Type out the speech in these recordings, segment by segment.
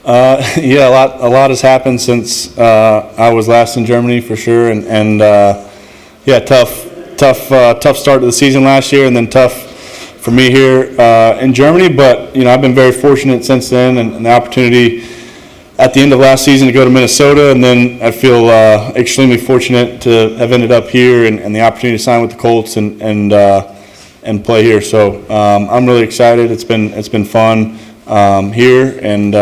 Yeah, a lot has happened since I was last in Germany for sure, and yeah, tough start to the season last year, and then tough for me here in Germany. But I've been very fortunate since then, and the opportunity at the end of last season to go to Minnesota, and then I feel extremely fortunate to have ended up here and the opportunity to sign with the Colts and play here. So I'm really excited. It's been fun here, and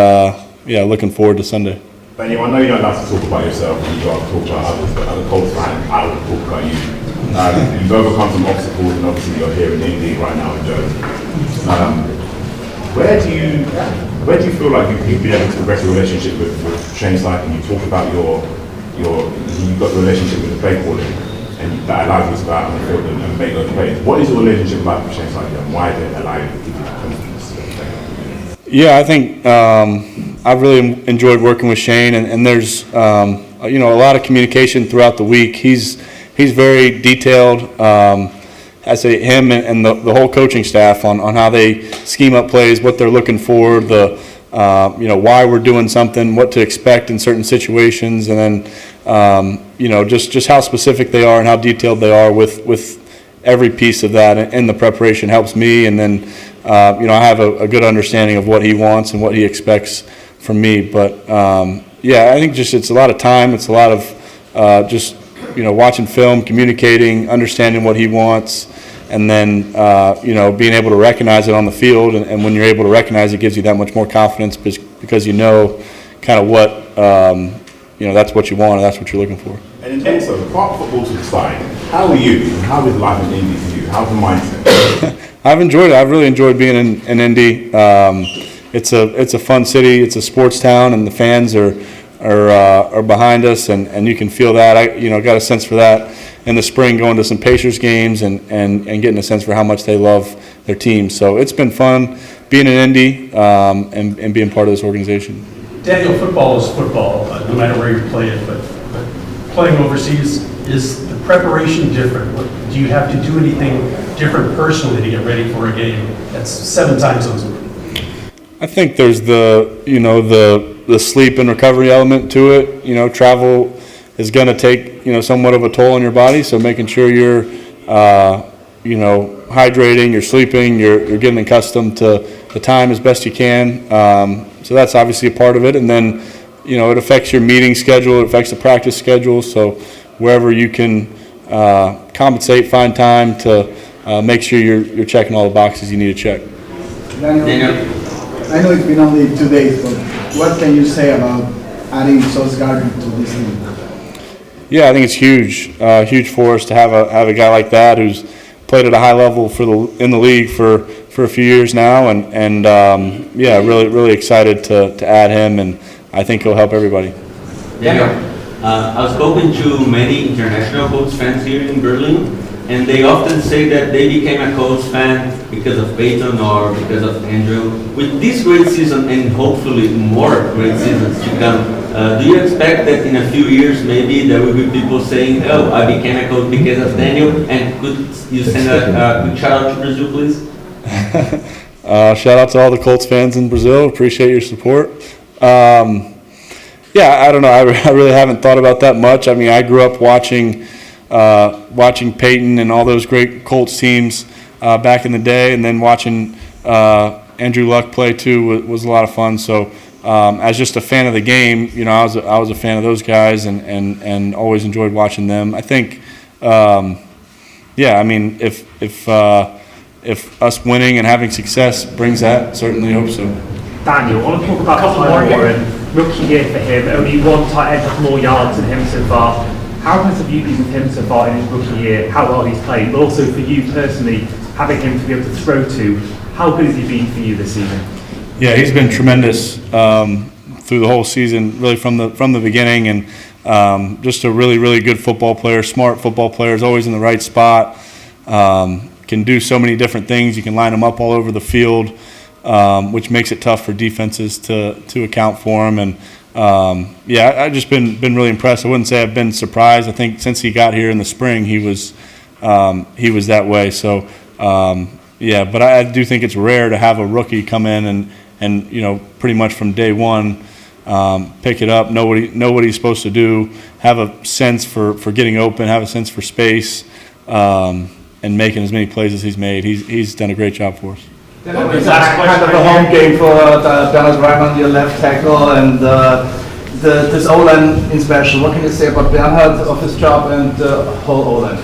yeah, looking forward to Sunday. Daniel, I know you don't like to talk about yourself, you don't talk about others, but as a Colts fan, I would talk about you. You've overcome some obstacles, and obviously you're here in Indy right now in Jones. Where do you feel like you've been able to progress your relationship with Shane Steichen? You talk about you've got the relationship with the play calling, and that allows you to go out on the field and make those plays. What is your relationship like with Shane Steichen, and why did it allow you to give you the confidence to play? Yeah, I think I've really enjoyed working with Shane, and there's a lot of communication throughout the week. He's very detailed. I say him and the whole coaching staff on how they scheme up plays, what they're looking for, why we're doing something, what to expect in certain situations, and then just how specific they are and how detailed they are with every piece of that. And the preparation helps me, and then I have a good understanding of what he wants and what he expects from me. But yeah, I think just it's a lot of time. It's a lot of just watching film, communicating, understanding what he wants, and then being able to recognize it on the field. And when you're able to recognize it, gives you that much more confidence because kind of what that's what you want and that's what you're looking for. And in terms of apart football to the side, how are you? How is life in Indy for you? How's the mindset? I've enjoyed it. I've really enjoyed being in Indy. It's a fun city. It's a sports town, and the fans are behind us, and you can feel that. I got a sense for that in the spring, going to some Pacers games and getting a sense for how much they love their team. So it's been fun being in Indy and being part of this organization. Daniel, football is football, no matter where you play it, but playing overseas, is the preparation different? Do you have to do anything different personally to get ready for a game that's 7 time zones? I think there's the sleep and recovery element to it. Travel is going to take somewhat of a toll on your body, so making sure you're hydrating, you're sleeping, you're getting accustomed to the time as best you can. So that's obviously a part of it, and then it affects your meeting schedule, it affects the practice schedule. So wherever you can compensate, find time to make sure you're checking all the boxes you need to check. Daniel, I know it's been only 2 days, but what can you say about adding Sauce Gardner to this team? Yeah, I think it's huge for us to have a guy like that who's played at a high level in the league for a few years now, and yeah, really excited to add him, and I think he'll help everybody. Daniel, I've spoken to many international Colts fans here in Berlin, and they often say that they became a Colts fan because of Peyton or because of Andrew. With this great season and hopefully more great seasons to come, do you expect that in a few years maybe there will be people saying, "Oh, I became a Colt because of Daniel"? And could you send a quick shout out to Brazil, please? Shout out to all the Colts fans in Brazil. Appreciate your support. Yeah, I don't know. I really haven't thought about that much. I mean, I grew up watching Peyton and all those great Colts teams back in the day, and then watching Andrew Luck play too was a lot of fun. So as just a fan of the game, I was a fan of those guys and always enjoyed watching them. I think, yeah, I mean, if us winning and having success brings that, certainly hope so. Daniel, I want to talk about Ty Warren. Rookie year for him, only one tight end with more yards than him so far. How impressed have you been with him so far in his rookie year, how well he's played, but also for you personally, having him to be able to throw to, how good has he been for you this season? Yeah, he's been tremendous through the whole season, really from the beginning, and just a really good football player, smart football player, is always in the right spot, can do so many different things. You can line him up all over the field, which makes it tough for defenses to account for him. And yeah, I've just been really impressed. I wouldn't say I've been surprised. I think since he got here in the spring, he was that way. So yeah, but I do think it's rare to have a rookie come in and pretty much from day one pick it up, know what he's supposed to do, have a sense for getting open, have a sense for space, and making as many plays as he's made. He's done a great job for us. It's kind of a home game for Bernhard Reimann, your left tackle, and this O-line in special. What can you say about Bernhard, of his job, and the whole O-line?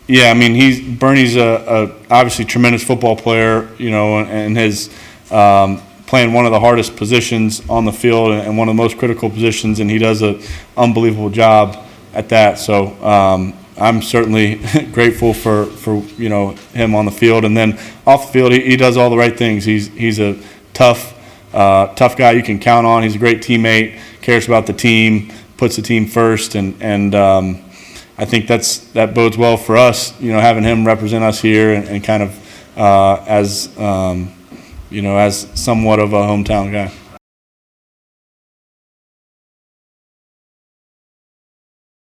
Yeah, I mean, Bernie's a obviously tremendous football player, you know, and his playing one of the hardest positions on the field and one of the most critical positions, and he does an unbelievable job at that. So I'm certainly grateful for you know, him on the field, and then off the field he does all the right things. He's a tough guy you can count on. He's a great teammate, cares about the team, puts the team first, and I think that bodes well for us, you know, having him represent us here and kind of as you know, as somewhat of a hometown guy.